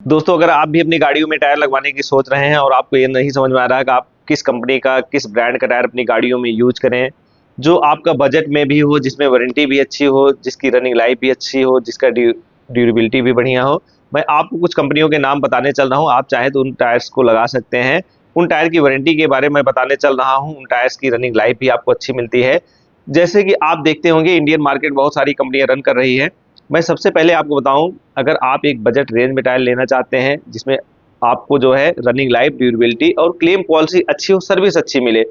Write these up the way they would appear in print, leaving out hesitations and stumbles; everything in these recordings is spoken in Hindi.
दोस्तों, अगर आप भी अपनी गाड़ियों में टायर लगवाने की सोच रहे हैं और आपको ये नहीं समझ में आ रहा है कि आप किस कंपनी का, किस ब्रांड का टायर अपनी गाड़ियों में यूज करें, जो आपका बजट में भी हो, जिसमें वारंटी भी अच्छी हो, जिसकी रनिंग लाइफ भी अच्छी हो, जिसका ड्यूरेबिलिटी भी बढ़िया हो, मैं आपको कुछ कंपनियों के नाम बताने चल रहा हूँ। आप चाहे तो उन टायर्स को लगा सकते हैं। उन टायर की वारंटी के बारे में बताने चल रहा हूँ। उन टायर्स की रनिंग लाइफ भी आपको अच्छी मिलती है। जैसे कि आप देखते होंगे, इंडियन मार्केट बहुत सारी कंपनियां रन कर रही है। मैं सबसे पहले आपको बताऊं, अगर आप एक बजट रेंज में टायर लेना चाहते हैं जिसमें आपको जो है रनिंग लाइफ, ड्यूरेबिलिटी और क्लेम पॉलिसी अच्छी हो, सर्विस अच्छी मिले,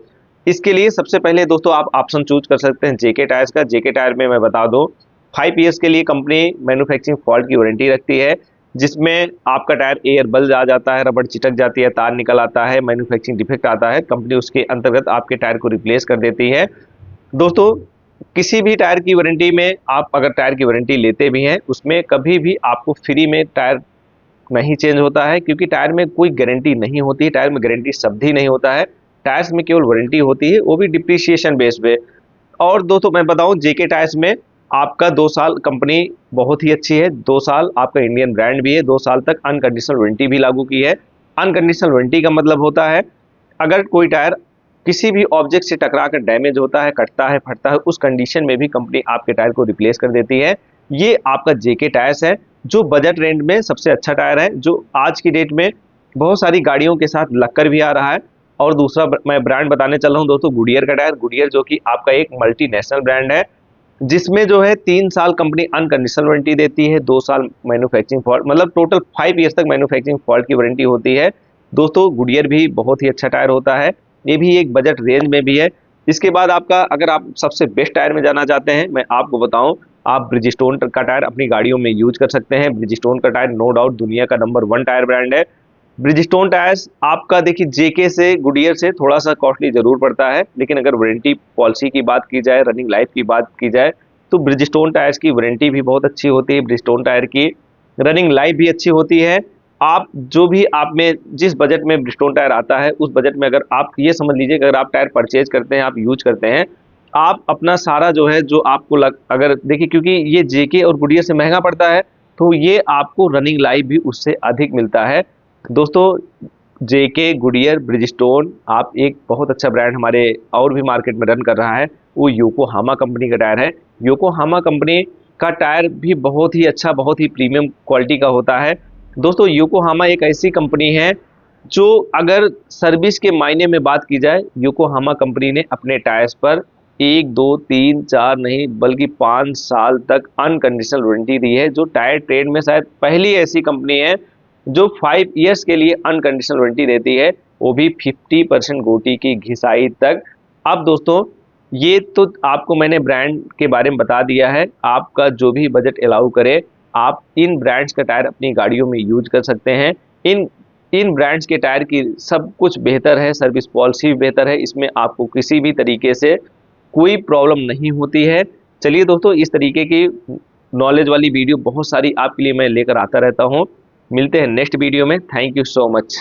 इसके लिए सबसे पहले दोस्तों आप ऑप्शन चूज कर सकते हैं जेके टायर्स का। जेके टायर में मैं बता दूं, 5 ईयर्स के लिए कंपनी मैन्युफैक्चरिंग फॉल्ट की वारंटी रखती है, जिसमें आपका टायर एयर बल्ज आ जाता है, रबड़ चिटक जाती है, तार निकल आता है, मैन्युफैक्चरिंग डिफेक्ट आता है, कंपनी उसके अंतर्गत आपके टायर को रिप्लेस कर देती है। दोस्तों, किसी भी टायर की वारंटी में आप अगर टायर की वारंटी लेते भी हैं, उसमें कभी भी आपको फ्री में टायर नहीं चेंज होता है, क्योंकि टायर में कोई गारंटी नहीं होती है। टायर में गारंटी शब्द ही नहीं होता है। टायर्स में केवल वारंटी होती है, वो भी डिप्रिसिएशन बेस पे। और दोस्तों मैं बताऊं, जेके टायर्स में आपका 2 साल कंपनी बहुत ही अच्छी है। 2 साल आपका इंडियन ब्रांड भी है। 2 साल तक अनकंडीशनल वारंटी भी लागू की है। अनकंडीशनल वारंटी का मतलब होता है, अगर कोई टायर किसी भी ऑब्जेक्ट से टकरा कर डैमेज होता है, कटता है, फटता है, उस कंडीशन में भी कंपनी आपके टायर को रिप्लेस कर देती है। ये आपका जेके टायर्स है, जो बजट रेंज में सबसे अच्छा टायर है, जो आज की डेट में बहुत सारी गाड़ियों के साथ लगकर भी आ रहा है। और दूसरा मैं ब्रांड बताने चल रहा हूँ दोस्तों, गुडियर का टायर। गुडियर जो कि आपका एक मल्टीनेशनल ब्रांड है, जिसमें जो है 3 साल कंपनी अनकंडीशनल वारंटी देती है, 2 साल मैन्युफैक्चरिंग फॉल्ट, मतलब टोटल 5 ईयर्स तक मैन्युफैक्चरिंग फॉल्ट की वारंटी होती है। दोस्तों, गुडियर भी बहुत ही अच्छा टायर होता है, ये भी एक बजट रेंज में भी है। इसके बाद आपका, अगर आप सबसे बेस्ट टायर में जाना चाहते हैं, मैं आपको बताऊं, आप ब्रिजस्टोन का टायर अपनी गाड़ियों में यूज कर सकते हैं। ब्रिजस्टोन का टायर नो डाउट दुनिया का नंबर 1 टायर ब्रांड है। ब्रिजस्टोन टायर्स आपका देखिए जेके से, गुडियर से थोड़ा सा कॉस्टली जरूर पड़ता है, लेकिन अगर वारंटी पॉलिसी की बात की जाए, रनिंग लाइफ की बात की जाए, तो ब्रिजस्टोन टायर्स की वारंटी भी बहुत अच्छी होती है। ब्रिजस्टोन टायर की रनिंग लाइफ भी अच्छी होती है। आप जो भी आप में जिस बजट में ब्रिजस्टोन टायर आता है, उस बजट में अगर आप ये समझ लीजिए कि अगर आप टायर परचेज करते हैं, आप यूज करते हैं, आप अपना सारा जो है, जो आपको अगर देखिए, क्योंकि ये जेके और गुडियर से महंगा पड़ता है, तो ये आपको रनिंग लाइफ भी उससे अधिक मिलता है। दोस्तों, जेके, गुडियर, ब्रिजस्टोन, आप एक बहुत अच्छा ब्रांड हमारे और भी मार्केट में रन कर रहा है, वो योकोहामा कंपनी का टायर है। योकोहामा कंपनी का टायर भी बहुत ही अच्छा, बहुत ही प्रीमियम क्वालिटी का होता है। दोस्तों, योकोहामा एक ऐसी कंपनी है जो, अगर सर्विस के मायने में बात की जाए, योकोहामा कंपनी ने अपने टायर्स पर 1 2 3 4 नहीं बल्कि 5 साल तक अनकंडीशनल वारंटी दी है, जो टायर ट्रेड में शायद पहली ऐसी कंपनी है जो 5 ईयर्स के लिए अनकंडीशनल वारंटी देती है, वो भी 50% गोटी की घिसाई तक। अब दोस्तों, ये तो आपको मैंने ब्रांड के बारे में बता दिया है। आपका जो भी बजट अलाउ करे, आप इन ब्रांड्स का टायर अपनी गाड़ियों में यूज कर सकते हैं। इन इन ब्रांड्स के टायर की सब कुछ बेहतर है, सर्विस पॉलिसी भी बेहतर है, इसमें आपको किसी भी तरीके से कोई प्रॉब्लम नहीं होती है। चलिए दोस्तों, इस तरीके की नॉलेज वाली वीडियो बहुत सारी आपके लिए मैं लेकर आता रहता हूँ। मिलते हैं नेक्स्ट वीडियो में। Thank you so much.